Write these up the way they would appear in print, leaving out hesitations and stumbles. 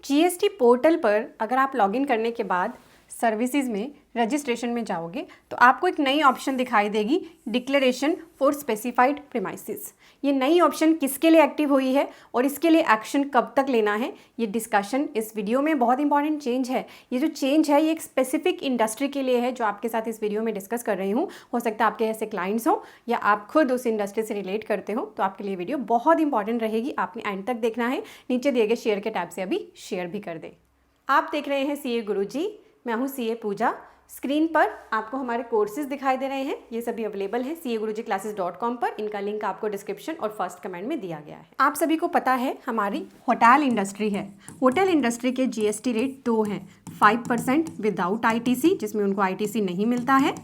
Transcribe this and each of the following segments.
GST portal पर अगर आप लॉगिन करने के बाद सर्विसेज में रजिस्ट्रेशन में जाओगे तो आपको एक नई ऑप्शन दिखाई देगी, डिक्लेरेशन फॉर स्पेसिफाइड प्रीमाइसेस। ये नई ऑप्शन किसके लिए एक्टिव हुई है और इसके लिए एक्शन कब तक लेना है, ये डिस्कशन इस वीडियो में। बहुत इंपॉर्टेंट चेंज है। ये जो चेंज है ये एक स्पेसिफिक इंडस्ट्री के लिए है जो आपके साथ इस वीडियो में डिस्कस कर रही हूँ। हो सकता है आपके ऐसे क्लाइंट्स हो या आप खुद उस इंडस्ट्री से रिलेट करते हो, तो आपके लिए वीडियो बहुत इंपॉर्टेंट रहेगी। आपने एंड तक देखना है। नीचे दिए गए शेयर के टैब से अभी शेयर भी कर दे। आप देख रहे हैं सीए गुरुजी, मैं हूँ सीए पूजा। स्क्रीन पर आपको हमारे कोर्सेज दिखाई दे रहे हैं, ये सभी अवेलेबल हैं CAGurujiClasses.com पर। इनका लिंक आपको डिस्क्रिप्शन और फर्स्ट कमेंट में दिया गया है। आप सभी को पता है हमारी होटल इंडस्ट्री है। होटल इंडस्ट्री के जीएसटी रेट 2 हैं, 5% विदाउट आईटीसी, जिसमें उनको आईटीसी नहीं मिलता है,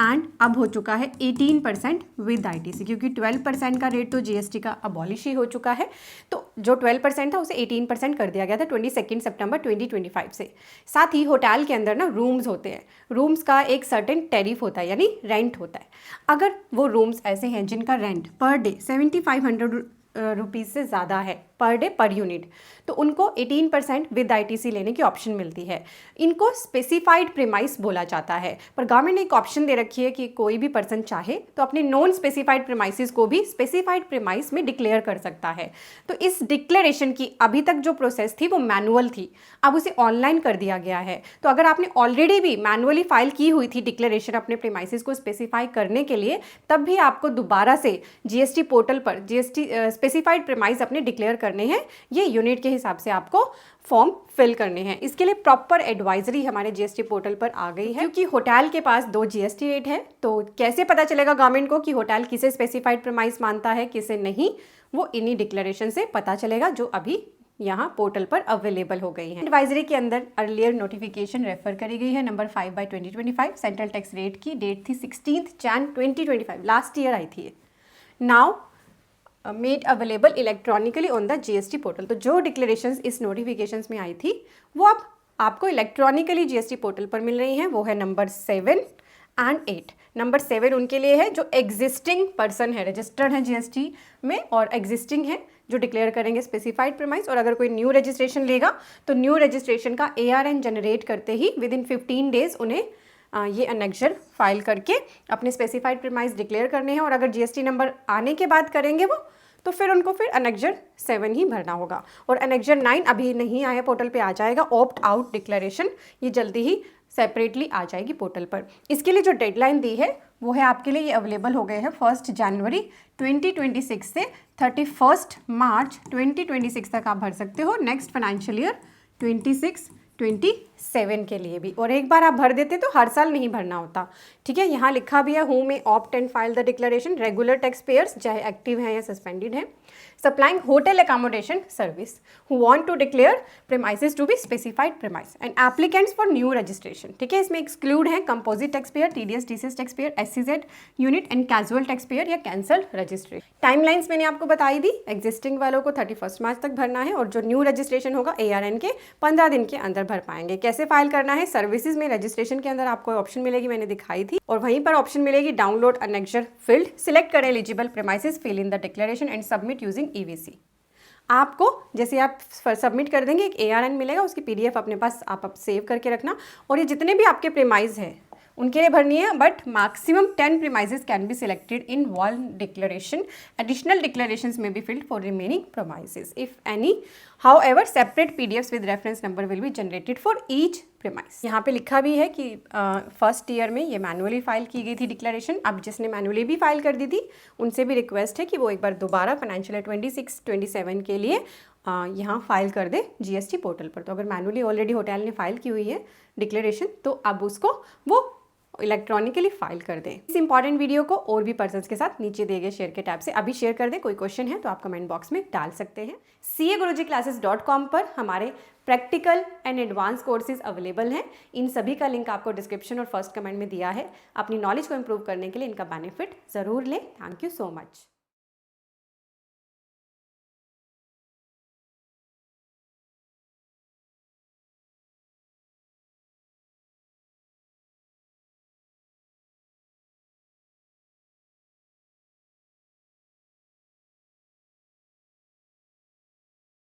एंड अब हो चुका है 18% विद आईटीसी, क्योंकि 12% का रेट तो जीएसटी का अबॉलिश ही हो चुका है। तो जो 12% था उसे 18% कर दिया गया था 22 सितंबर 2025 से। साथ ही होटल के अंदर ना रूम्स होते हैं, रूम्स का एक सर्टेन टैरिफ होता है, यानी रेंट होता है। अगर वो रूम्स ऐसे हैं जिनका रेंट पर डे 7500 रुपीज़ से ज़्यादा है पर डे पर यूनिट, तो उनको 18% विद आईटीसी लेने की ऑप्शन मिलती है। इनको स्पेसिफाइड प्रीमाइस बोला जाता है, पर गवर्नमेंट ने एक ऑप्शन दे रखी है कि कोई भी पर्सन चाहे तो अपने नॉन स्पेसिफाइड प्रीमाइसिस को भी स्पेसिफाइड प्रीमाइस में डिक्लेयर कर सकता है। तो इस डिक्लेरेशन की अभी तक जो प्रोसेस थी वो मैनुअल थी, अब उसे ऑनलाइन कर दिया गया है। तो अगर आपने ऑलरेडी भी मैनुअली फाइल की हुई थी डिक्लेरेशन अपने प्रीमाइसिस को स्पेसिफाई करने के लिए, तब भी आपको दोबारा से जीएसटी पोर्टल पर जीएसटी स्पेसिफाइड प्रीमाइस अपने डिक्लेयर करने हैं। ये यूनिट के हिसाब से आपको फॉर्म फिल करने हैं। इसके लिए प्रॉपर एडवाइजरी हमारे जीएसटी पोर्टल पर आ गई है, क्योंकि होटल के पास 2 जीएसटी रेट है। तो कैसे पता चलेगा गवर्नमेंट को कि होटल किसे स्पेसिफाइड प्रीमाइस मानता है, किसे नहीं, वो इन्हीं डिक्लेरेशन से पता चलेगा जो अभी यहाँ पोर्टल पर अवेलेबल हो गई है। एडवाइजरी के अंदर अर्लियर नोटिफिकेशन रेफर करी गई है नंबर 5/2025। सेंट्रल टैक्स रेट की डेट थी 16 जैन 2025, लास्ट ईयर आई थी। Now made available electronically on the GST portal. तो जो डिक्लेरेशंस इस नोटिफिकेशंस में आई थी वो अब आपको इलेक्ट्रॉनिकली जीएसटी पोर्टल पर मिल रही हैं। वो है नंबर 7 एंड 8। नंबर 7 उनके लिए है जो एग्जिस्टिंग पर्सन है, रजिस्टर्ड है जीएसटी में, और एग्जिस्टिंग है जो डिक्लेयर करेंगे स्पेसिफाइड प्रीमाइस। और अगर कोई न्यू रजिस्ट्रेशन लेगा तो न्यू रजिस्ट्रेशन का ARN जनरेट करते ही विद इन 15 डेज उन्हें ये अनेक्जर फाइल करके अपने स्पेसिफाइड प्रीमाइस डिक्लेयर करने हैं। और अगर जीएसटी नंबर आने के बाद करेंगे वो, तो फिर उनको फिर अनेक्जर 7 ही भरना होगा। और अनेक्जर 9 अभी नहीं आया, पोर्टल पे आ जाएगा। ऑप्ट आउट डिक्लेरेशन ये जल्दी ही सेपरेटली आ जाएगी पोर्टल पर। इसके लिए जो डेडलाइन दी है वो है आपके लिए, ये अवेलेबल हो गए हैं 1 जनवरी 2026 से 31 मार्च 2026 तक आप भर सकते हो, नेक्स्ट फाइनेंशियल ईयर 26-27 के लिए भी। और एक बार आप भर देते तो हर साल नहीं भरना होता, ठीक है। यहाँ लिखा भी है हु में opt and file the declaration, regular taxpayers, चाहे एक्टिव हैं या सस्पेंडेड हैं, supplying hotel accommodation service who want to declare premises to be specified premise, and applicants for new registration, ठीक है। इसमें एक्सक्लूड है composite taxpayer, TDS TCS taxpayer, SCZ unit and casual taxpayer या cancel registration. Timelines मैंने आपको बताई दी, existing वालों को 31 मार्च तक भरना है, और जो न्यू रजिस्ट्रेशन होगा ARN के 15 दिन के अंदर भर पाएंगे। कैसे फाइल करना है, सर्विसेज में रजिस्ट्रेशन के अंदर आपको ऑप्शन मिलेगी, मैंने दिखाई थी, और वहीं पर ऑप्शन मिलेगी डाउनलोड अनेक्जर फील्ड, सिलेक्ट करें eligible premises, fill in the declaration and submit using EVC। आपको जैसे आप सबमिट कर देंगे एक ARN मिलेगा, उसकी PDF अपने पास आप सेव करके रखना। और ये जितने भी आपके प्रीमाइस हैं उनके लिए भरनी है, but maximum 10 premises can be selected in one declaration. Additional declarations में be filled for remaining premises if any. However separate PDFs with reference number will be generated for each premise. यहाँ पे लिखा भी है कि फर्स्ट ईयर में ये manually file की गई थी डिक्लेरेशन। अब जिसने मैनुअली भी फाइल कर दी थी उनसे भी रिक्वेस्ट है कि वो एक बार दोबारा फाइनेंशियल ईयर 26-27 के लिए यहाँ फाइल कर दे जीएसटी पोर्टल पर। तो अगर मैनुअली ऑलरेडी होटल ने फाइल की हुई है डिक्लेरेशन, तो अब उसको वो इलेक्ट्रॉनिकली फाइल कर दें। इस इंपॉर्टेंट वीडियो को और भी पर्सन्स के साथ नीचे दिए गए शेयर के टैब से अभी शेयर कर दें। कोई क्वेश्चन है तो आप कमेंट बॉक्स में डाल सकते हैं। CAGurujiClasses.com पर हमारे practical and advance courses available हैं। इन सभी का लिंक आपको डिस्क्रिप्शन और फर्स्ट कमेंट में दिया है। अपनी नॉलेज को इम्प्रूव करने के लिए इनका बेनिफिट ज़रूर लें। Thank you so much.